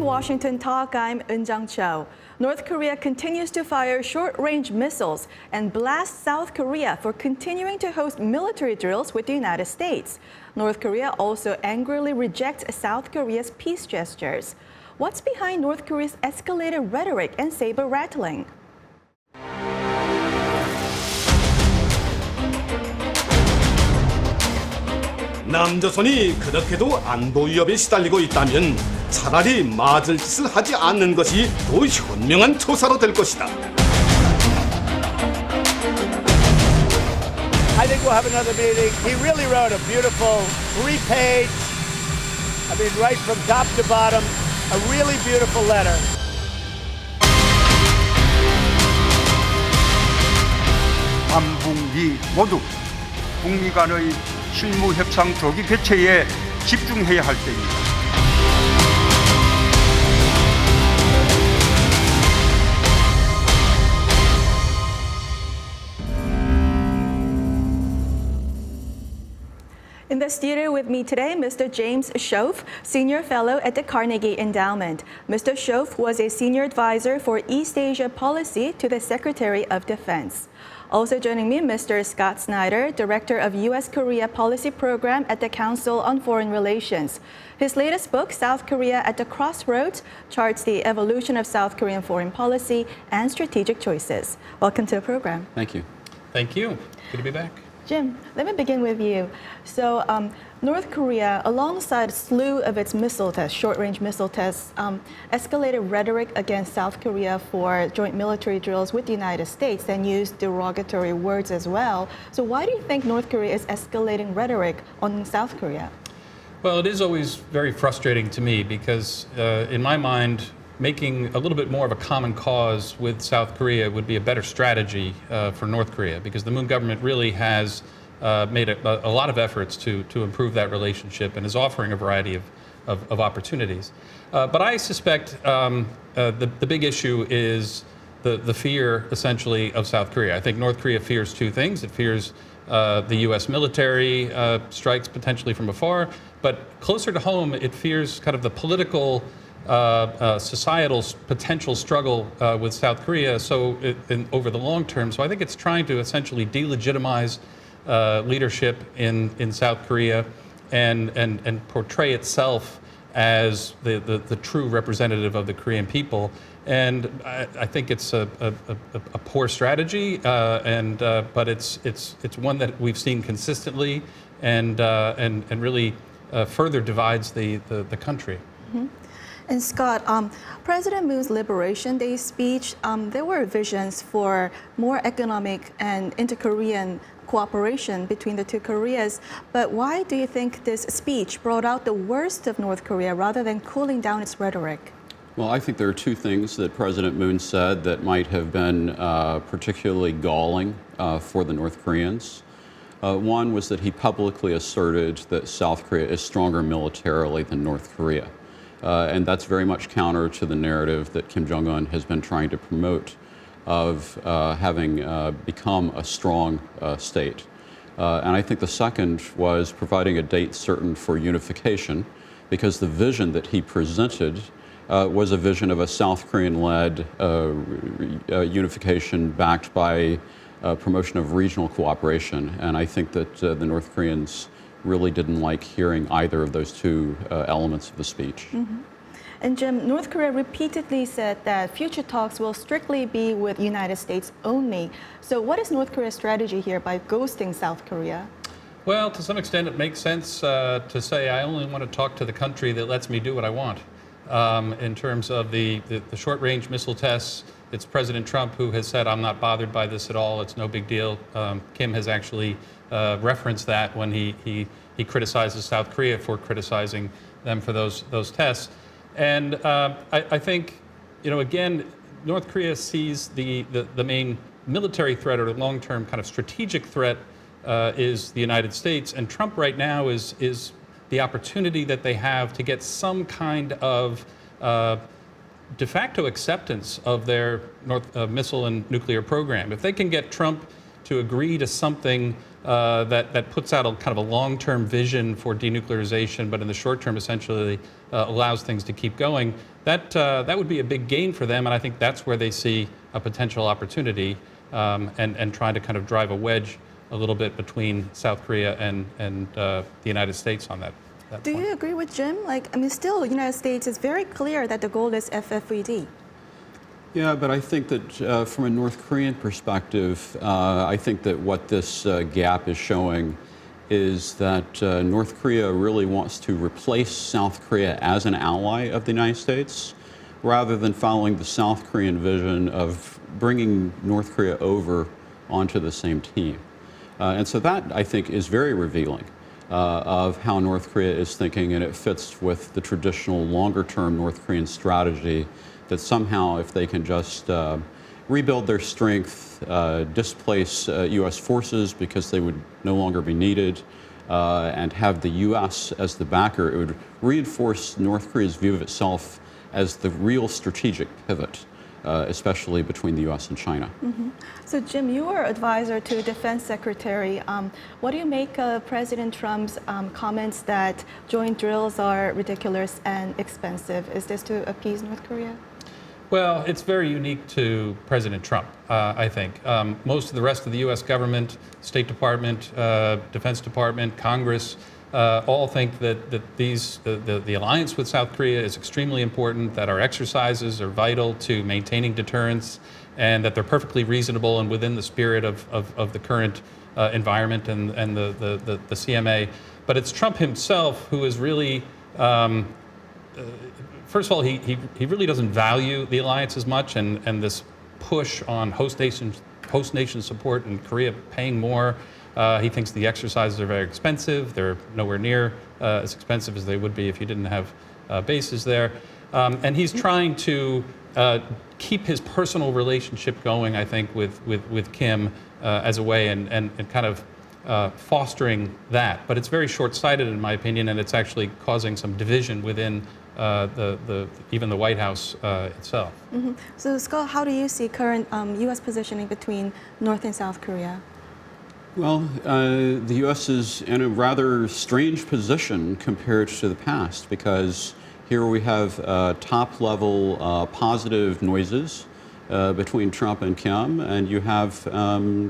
to WashingtonTok. I'm Eunjang Cho. North Korea continues to fire short-range missiles and blasts South Korea for continuing to host military drills with the United States. North Korea also angrily rejects South Korea's peace gestures. What's behind North Korea's escalated rhetoric and saber-rattling? 남조선이 그렇게도 안보 위협에 시달리고 있다면 차라리 맞을 짓을 하지 않는 것이 더 현명한 처사로 될 것이다. I think we'll have another meeting. He really wrote a beautiful 3-page, right from top to bottom, a really beautiful letter. 남북미 모두 북미 간의 실무 협상 조기 개최에 집중해야 할 때입니다. In the studio with me today, Mr. James Schoff, Senior Fellow at the Carnegie Endowment. Mr. Schoff was a Senior Advisor for East Asia Policy to the Secretary of Defense. Also joining me, Mr. Scott Snyder, Director of U.S.-Korea Policy Program at the Council on Foreign Relations. His latest book, South Korea at the Crossroads, charts the evolution of South Korean foreign policy and strategic choices. Welcome to the program. Thank you. Thank you. Good to be back. Jim, let me begin with you. So, North Korea, alongside a slew of its missile tests, short-range missile tests, escalated rhetoric against South Korea for joint military drills with the United States and used derogatory words as well. So why do you think North Korea is escalating rhetoric on South Korea? Well, it is always very frustrating to me because, in my mind, making a little bit more of a common cause with South Korea would be a better strategy for North Korea, because the Moon government really has made a lot of efforts to improve that relationship and is offering a variety of opportunities. But I suspect the big issue is the fear, essentially, of South Korea. I think North Korea fears two things. It fears the U.S. military strikes potentially from afar, but closer to home, it fears kind of the political societal potential struggle with South Korea over the long term. So I think it's trying to essentially delegitimize leadership in South Korea and portray itself as the true representative of the Korean people. And I think it's a poor strategy, but it's one that we've seen consistently and really further divides the country. Mm-hmm. And Scott, President Moon's Liberation Day speech, there were visions for more economic and inter-Korean cooperation between the two Koreas. But why do you think this speech brought out the worst of North Korea rather than cooling down its rhetoric? Well, I think there are two things that President Moon said that might have been particularly galling for the North Koreans. One was that he publicly asserted that South Korea is stronger militarily than North Korea. And that's very much counter to the narrative that Kim Jong-un has been trying to promote of having become a strong state. And I think the second was providing a date certain for unification, because the vision that he presented was a vision of a South Korean-led unification backed by promotion of regional cooperation. And I think that the North Koreans really didn't like hearing either of those two elements of the speech. Mm-hmm. And Jim, North Korea repeatedly said that future talks will strictly be with the United States only. So what is North Korea's strategy here by ghosting South Korea? Well, to some extent, it makes sense to say I only want to talk to the country that lets me do what I want. In terms of the short-range missile tests, it's President Trump who has said, I'm not bothered by this at all, it's no big deal. Kim has actually referenced that when he criticizes South Korea for criticizing them for those tests. And I think, again, North Korea sees the main military threat or the long-term kind of strategic threat is the United States. And Trump right now is the opportunity that they have to get some kind of de facto acceptance of their missile and nuclear program. If they can get Trump to agree to something that puts out a kind of a long-term vision for denuclearization, but in the short term essentially allows things to keep going, that would be a big gain for them, and I think that's where they see a potential opportunity and trying to kind of drive a wedge a little bit between South Korea and the United States on that Do point. you agree with Jim? Still, the United States is very clear that the goal is FFVD. Yeah, but I think that from a North Korean perspective, I think that what this gap is showing is that North Korea really wants to replace South Korea as an ally of the United States rather than following the South Korean vision of bringing North Korea over onto the same team. And so that, I think, is very revealing of how North Korea is thinking, and it fits with the traditional longer-term North Korean strategy that somehow if they can just rebuild their strength, displace U.S. forces because they would no longer be needed, and have the U.S. as the backer, it would reinforce North Korea's view of itself as the real strategic pivot, especially between the U.S. and China. Mm-hmm. So, Jim, you were advisor to the Defense Secretary. What do you make of President Trump's comments that joint drills are ridiculous and expensive? Is this to appease North Korea? Well, it's very unique to President Trump, I think. Most of the rest of the U.S. government, State Department, Defense Department, Congress, all think that the alliance with South Korea is extremely important, that our exercises are vital to maintaining deterrence, and that they're perfectly reasonable and within the spirit of the current environment and the CMA. But it's Trump himself who is really... First of all, he really doesn't value the alliance as much, and this push on host nation support in Korea paying more. He thinks the exercises are very expensive. They're nowhere near as expensive as they would be if you didn't have bases there. And he's trying to keep his personal relationship going, I think, with Kim as a way and kind of fostering that. But it's very short-sighted, in my opinion, and it's actually causing some division within even the White House itself. Mm-hmm. So, Scott, how do you see current U.S. positioning between North and South Korea? Well, the U.S. is in a rather strange position compared to the past because here we have top-level positive noises between Trump and Kim, and you have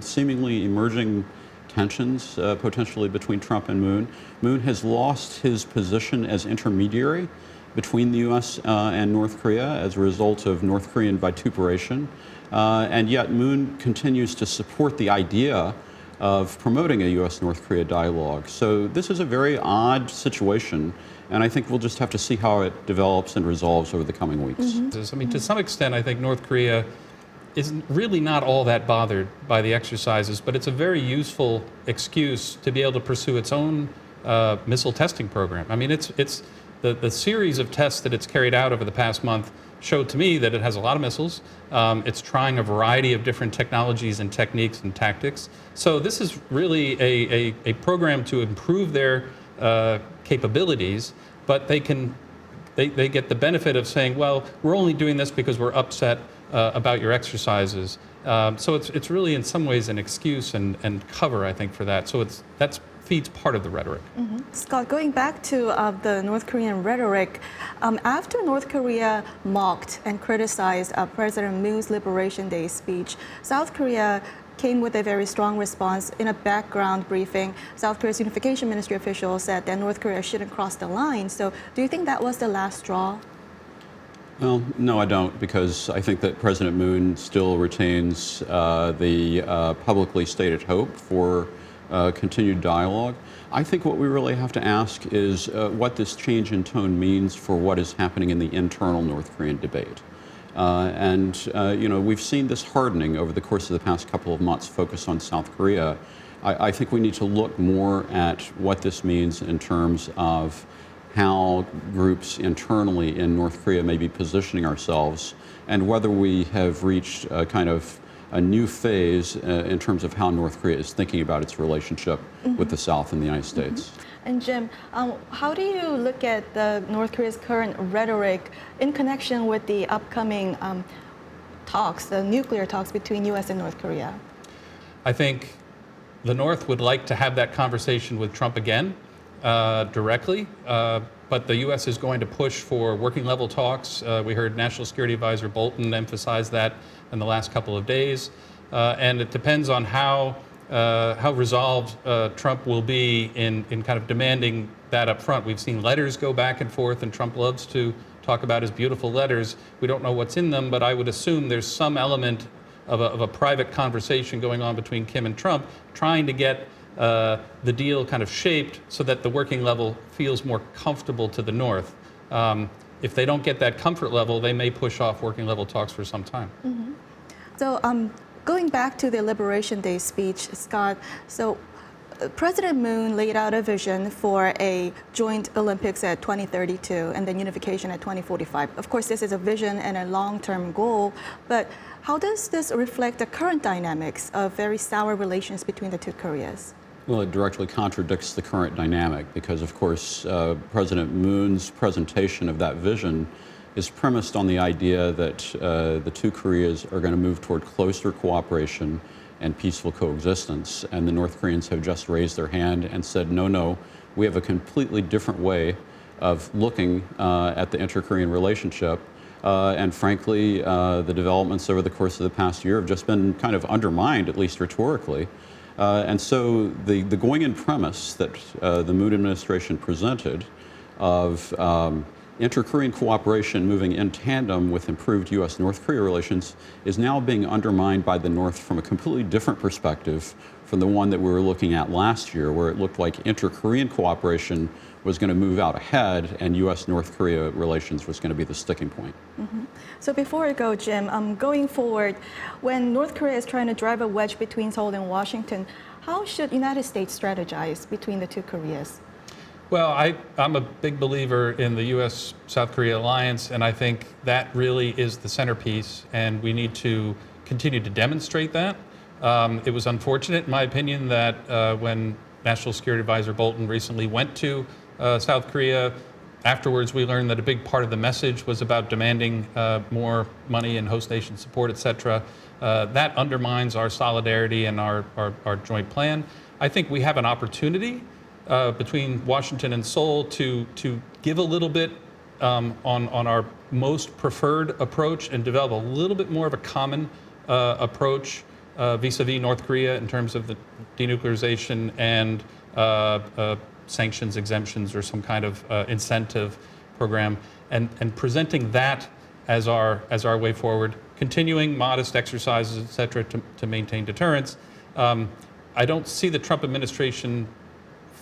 seemingly emerging tensions potentially between Trump and Moon. Moon has lost his position as intermediary between the U.S. And North Korea as a result of North Korean vituperation, and yet Moon continues to support the idea of promoting a U.S.-North Korea dialogue. So this is a very odd situation, and I think we'll just have to see how it develops and resolves over the coming weeks. I mean, to some extent, I think North Korea is really not all that bothered by the exercises, but it's a very useful excuse to be able to pursue its own missile testing program. I mean, it's the series of tests that it's carried out over the past month showed to me that it has a lot of missiles. It's trying a variety of different technologies and techniques and tactics. So this is really a program to improve their capabilities, but they get the benefit of saying, well, we're only doing this because we're upset about your exercises. So it's really in some ways an excuse and cover, I think, for that. So that's feeds part of the rhetoric. Mm-hmm. Scott, going back to the North Korean rhetoric, after North Korea mocked and criticized President Moon's Liberation Day speech, South Korea came with a very strong response. In a background briefing, South Korea's Unification Ministry officials said that North Korea shouldn't cross the line. So do you think that was the last straw? Well, no, I don't, because I think that President Moon still retains the publicly stated hope for continued dialogue. I think what we really have to ask is what this change in tone means for what is happening in the internal North Korean debate. We've seen this hardening over the course of the past couple of months focused on South Korea. I think we need to look more at what this means in terms of how groups internally in North Korea may be positioning ourselves and whether we have reached a kind of a new phase in terms of how North Korea is thinking about its relationship with the South and the United States. And Jim, how do you look at the North Korea's current rhetoric in connection with the upcoming talks, the nuclear talks between U.S. and North Korea? I think the North would like to have that conversation with Trump again, directly, but the U.S. is going to push for working level talks. We heard National Security Advisor Bolton emphasize that in the last couple of days, and it depends on how resolved Trump will be in kind of demanding that up front. We've seen letters go back and forth, and Trump loves to talk about his beautiful letters. We don't know what's in them, but I would assume there's some element of a private conversation going on between Kim and Trump, trying to get the deal kind of shaped so that the working level feels more comfortable to the North. If they don't get that comfort level, they may push off working level talks for some time. Mm-hmm. So going back to the Liberation Day speech, Scott, so President Moon laid out a vision for a joint Olympics at 2032 and then unification at 2045. Of course, this is a vision and a long-term goal, but how does this reflect the current dynamics of very sour relations between the two Koreas? Well, it directly contradicts the current dynamic because, of course, President Moon's presentation of that vision is premised on the idea that the two Koreas are going to move toward closer cooperation and peaceful coexistence. And the North Koreans have just raised their hand and said, no, we have a completely different way of looking at the inter-Korean relationship. And frankly, the developments over the course of the past year have just been kind of undermined, at least rhetorically. And so the going-in premise that the Moon administration presented of inter-Korean cooperation moving in tandem with improved U.S.-North Korea relations is now being undermined by the North from a completely different perspective from the one that we were looking at last year, where it looked like inter-Korean cooperation was going to move out ahead and U.S.-North Korea relations was going to be the sticking point. Mm-hmm. So before I go, Jim, going forward, when North Korea is trying to drive a wedge between Seoul and Washington, how should the United States strategize between the two Koreas? Well, I'm a big believer in the U.S.-South Korea alliance, and I think that really is the centerpiece, and we need to continue to demonstrate that. It was unfortunate, in my opinion, that when National Security Advisor Bolton recently went to South Korea, afterwards we learned that a big part of the message was about demanding more money and host nation support, et cetera. That undermines our solidarity and our joint plan. I think we have an opportunity between Washington and Seoul to give a little bit on our most preferred approach and develop a little bit more of a common approach vis-a-vis North Korea in terms of the denuclearization and sanctions, exemptions, or some kind of incentive program, and presenting that as our way forward, continuing modest exercises, et cetera, to maintain deterrence. I don't see the Trump administration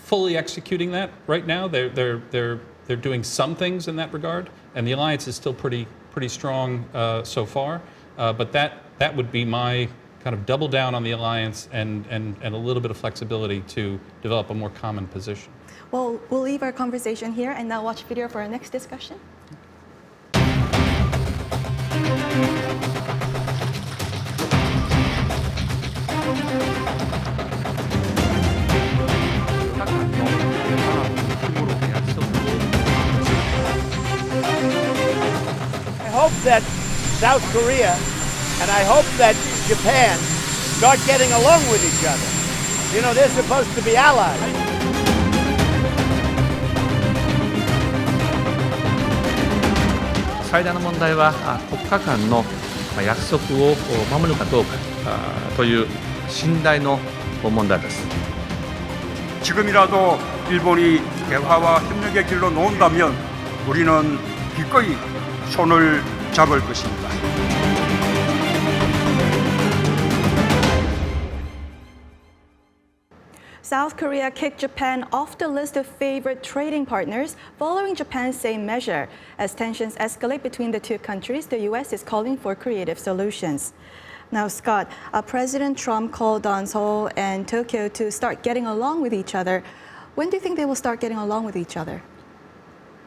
fully executing that right now. They're doing some things in that regard, and the alliance is still pretty strong so far. But that would be my kind of double down on the alliance and a little bit of flexibility to develop a more common position. Well, we'll leave our conversation here and now watch video for our next discussion. I hope that South Korea and I hope that Japan start getting along with each other. You know, they're supposed to be allies. 最大の問題は国家間の約束を守るかどうかという信頼の問題です. 지금이라도 일본이 대화와 협력의 길로 놓는다면 우리는 기꺼이 손을 잡을 것입니다. South Korea kicked Japan off the list of favorite trading partners following Japan's same measure. As tensions escalate between the two countries, the U.S. is calling for creative solutions. Now, Scott, President Trump called on Seoul and Tokyo to start getting along with each other. When do you think they will start getting along with each other?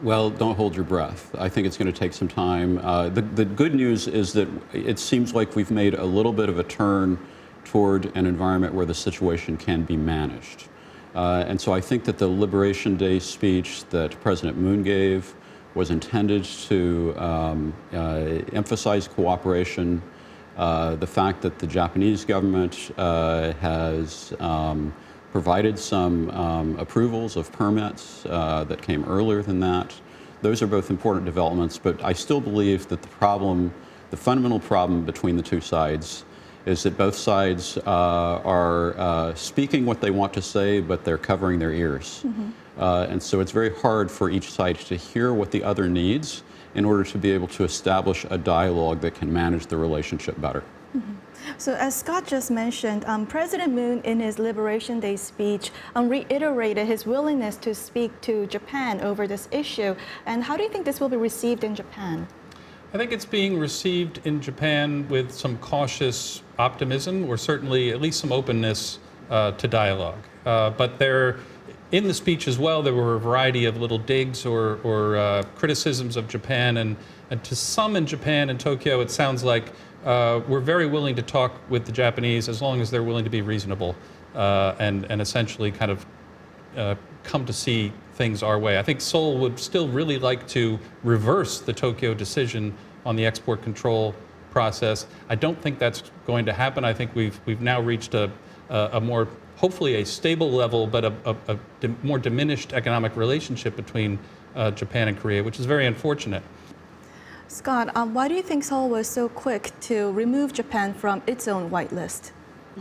Well, don't hold your breath. I think it's going to take some time. The good news is that it seems like we've made a little bit of a turn toward an environment where the situation can be managed. And so I think that the Liberation Day speech that President Moon gave was intended to emphasize cooperation The fact that the Japanese government has provided some approvals of permits that came earlier than that. Those are both important developments, but I still believe that the fundamental problem between the two sides is that both sides are speaking what they want to say, but they're covering their ears. And so it's very hard for each side to hear what the other needs in order to be able to establish a dialogue that can manage the relationship better. So as Scott just mentioned, President Moon in his Liberation Day speech reiterated his willingness to speak to Japan over this issue. And how do you think this will be received in Japan? I think it's being received in Japan with some cautious optimism, or certainly at least some openness to dialogue. But in the speech as well, there were a variety of little digs or criticisms of Japan. And to some in Japan and Tokyo, it sounds like we're very willing to talk with the Japanese as long as they're willing to be reasonable and essentially kind of come to see things our way. I think Seoul would still really like to reverse the Tokyo decision on the export control process. I don't think that's going to happen. I think we've now reached a more, hopefully a stable level, but a more diminished economic relationship between Japan and Korea, which is very unfortunate. Scott, why do you think Seoul was so quick to remove Japan from its own white list?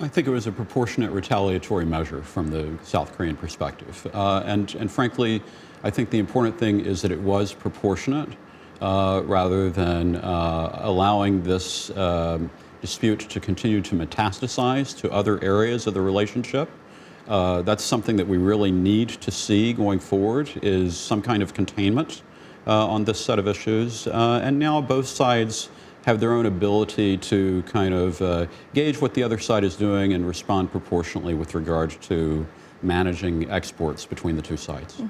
I think it was a proportionate retaliatory measure from the South Korean perspective. And frankly, I think the important thing is that it was proportionate rather than allowing this dispute to continue to metastasize to other areas of the relationship. That's something that we really need to see going forward, is some kind of containment on this set of issues. And now both sides have their own ability to kind of gauge what the other side is doing and respond proportionately with regard to managing exports between the two sides.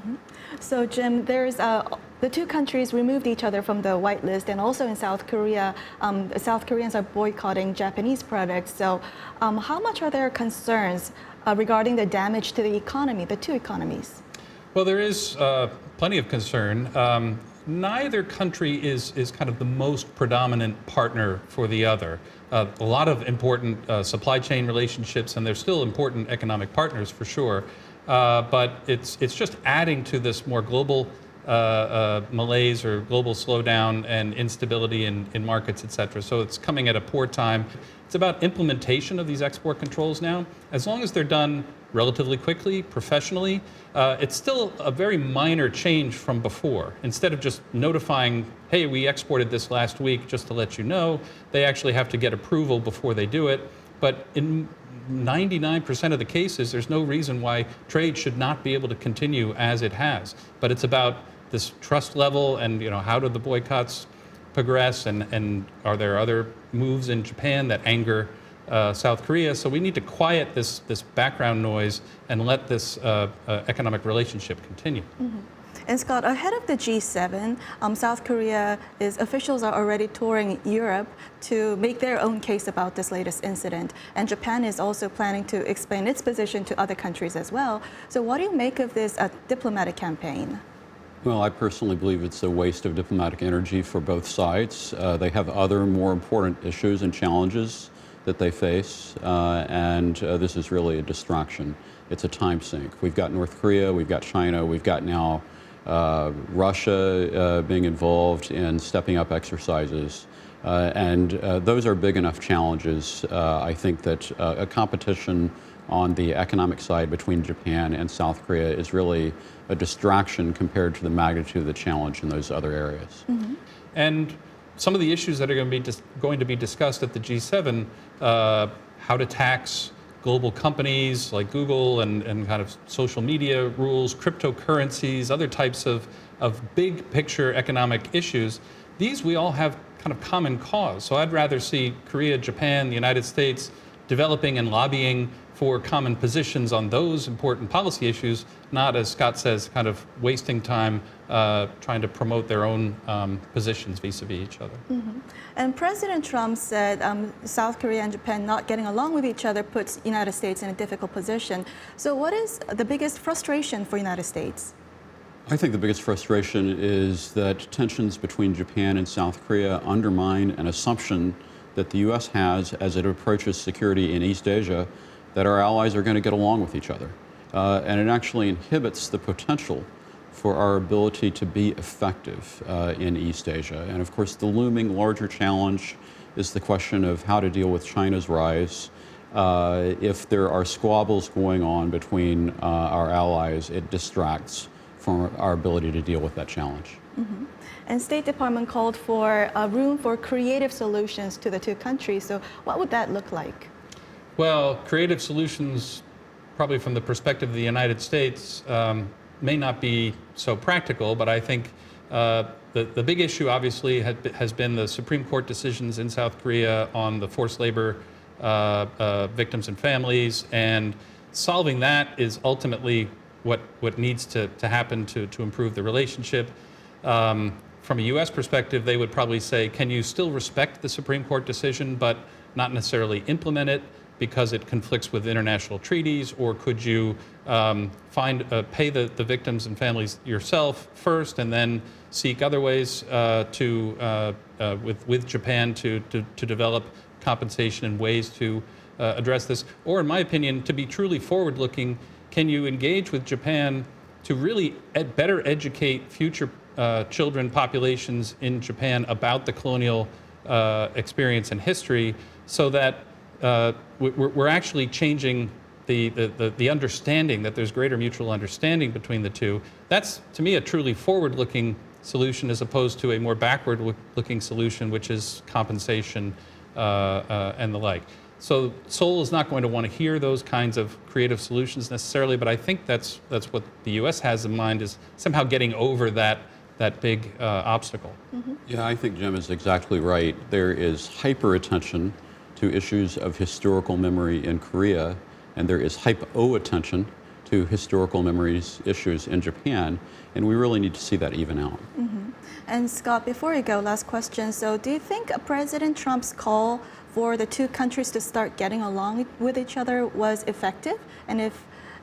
So, Jim, there's the two countries removed each other from the white list, and also in South Korea, South Koreans are boycotting Japanese products. So, how much are there concerns regarding the damage to the economy, the two economies? Well, there is plenty of concern. Neither country is kind of the most predominant partner for the other. A lot of important supply chain relationships, and they're still important economic partners for sure. But it's just adding to this more global malaise or global slowdown and instability in markets, et cetera. So it's coming at a poor time. It's about implementation of these export controls now. As long as they're done relatively quickly, professionally, it's still a very minor change from before. Instead of just notifying, hey, we exported this last week, just to let you know, they actually have to get approval before they do it. But in 99% of the cases, there's no reason why trade should not be able to continue as it has. But it's about this trust level and, how do the boycotts progress, and are there other moves in Japan that anger South Korea? So we need to quiet this background noise and let this economic relationship continue. And Scott, ahead of the G7, South Korea's officials are already touring Europe to make their own case about this latest incident. And Japan is also planning to explain its position to other countries as well. So what do you make of this diplomatic campaign? Well, I personally believe it's a waste of diplomatic energy for both sides. They have other more important issues and challenges that they face, and this is really a distraction. It's a time sink. We've got North Korea, we've got China, we've got now Russia being involved in stepping up exercises. And those are big enough challenges. I think that a competition on the economic side between Japan and South Korea is really a distraction compared to the magnitude of the challenge in those other areas. And some of the issues that are going to be discussed at the G7, how to tax global companies like Google and kind of social media rules, cryptocurrencies, other types of big picture economic issues, these we all have kind of common cause. So I'd rather see Korea, Japan, the United States developing and lobbying for common positions on those important policy issues, not, as Scott says, kind of wasting time trying to promote their own positions vis-a-vis each other. And President Trump said South Korea and Japan not getting along with each other puts the United States in a difficult position. So what is the biggest frustration for the United States? I think the biggest frustration is that tensions between Japan and South Korea undermine an assumption that the U.S. has as it approaches security in East Asia, that our allies are going to get along with each other. And it actually inhibits the potential for our ability to be effective in East Asia. And of course, the looming larger challenge is the question of how to deal with China's rise. If there are squabbles going on between our allies, it distracts from our ability to deal with that challenge. Mm-hmm. And State Department called for room for creative solutions to the two countries. So what would that look like? Well, creative solutions, probably from the perspective of the United States, may not be so practical, but I think the big issue obviously has been the Supreme Court decisions in South Korea on the forced labor victims and families, and solving that is ultimately what needs to happen to improve the relationship. From a U.S. perspective, they would probably say, can you still respect the Supreme Court decision but not necessarily implement it because it conflicts with international treaties, or could you pay the victims and families yourself first and then seek other ways with Japan to develop compensation and ways to address this? Or in my opinion, to be truly forward-looking, can you engage with Japan to really better educate future children populations in Japan about the colonial experience and history, so that we're actually changing the understanding, that there's greater mutual understanding between the two? That's, to me, a truly forward-looking solution as opposed to a more backward-looking solution, which is compensation and the like. So Seoul is not going to want to hear those kinds of creative solutions necessarily, but I think that's what the U.S. has in mind, is somehow getting over that big obstacle. Mm-hmm. Yeah, I think Jim is exactly right. There is hyper-attention to issues of historical memory in Korea, and there is hypo-attention to historical memories issues in Japan, and we really need to see that even out. Mm-hmm. And Scott, before you go, last question. So do you think President Trump's call for the two countries to start getting along with each other was effective?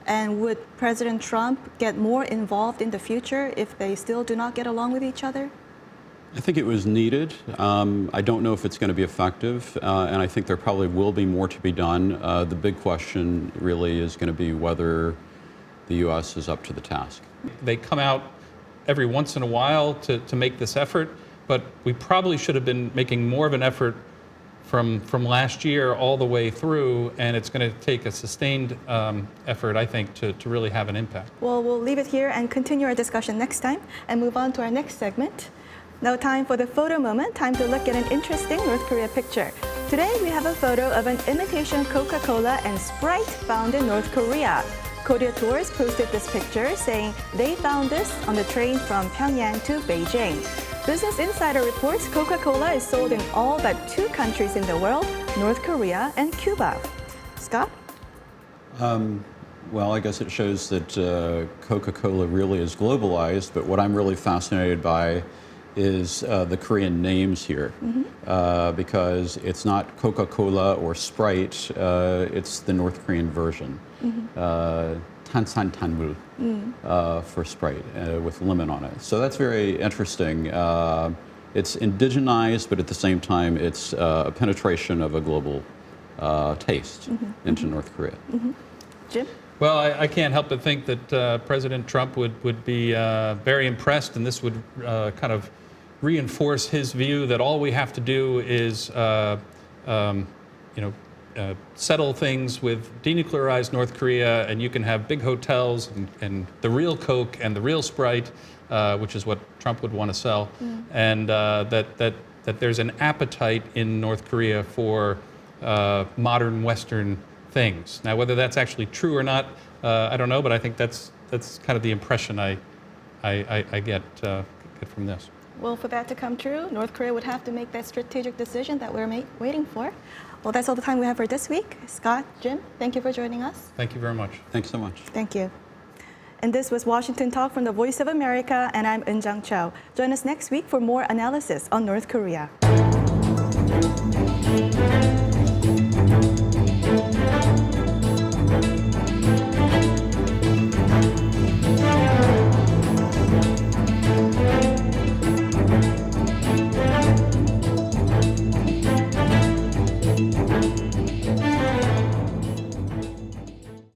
And would President Trump get more involved in the future if they still do not get along with each other? I think it was needed. I don't know if it's going to be effective, and I think there probably will be more to be done. The big question really is going to be whether the U.S. is up to the task. They come out every once in a while to make this effort, but we probably should have been making more of an effort from last year all the way through, and it's going to take a sustained effort, I think, to really have an impact. Well, we'll leave it here and continue our discussion next time and move on to our next segment. Now time for the photo moment, time to look at an interesting North Korea picture. Today we have a photo of an imitation Coca-Cola and Sprite found in North Korea. Korea Tours posted this picture saying they found this on the train from Pyongyang to Beijing. Business Insider reports Coca-Cola is sold in all but two countries in the world, North Korea and Cuba. Scott? Well, I guess it shows that Coca-Cola really is globalized, but what I'm really fascinated by is the Korean names here, because it's not Coca-Cola or Sprite, it's the North Korean version. Tansan Tanmul for Sprite with lemon on it. So that's very interesting. It's indigenized, but at the same time, it's a penetration of a global taste into North Korea. Jim? Well, I can't help but think that President Trump would be very impressed, and this would kind of reinforce his view that all we have to do is settle things with denuclearized North Korea, and you can have big hotels and the real Coke and the real Sprite, which is what Trump would want to sell, and that there's an appetite in North Korea for modern Western things. Now, whether that's actually true or not, I don't know, but I think that's kind of the impression I get from this. Well, for that to come true, North Korea would have to make that strategic decision that we're waiting for. Well, that's all the time we have for this week. Scott, Jim, thank you for joining us. Thank you very much. Thanks so much. Thank you. And this was Washington Talk from the Voice of America, and I'm Eun Jang Cho. Join us next week for more analysis on North Korea.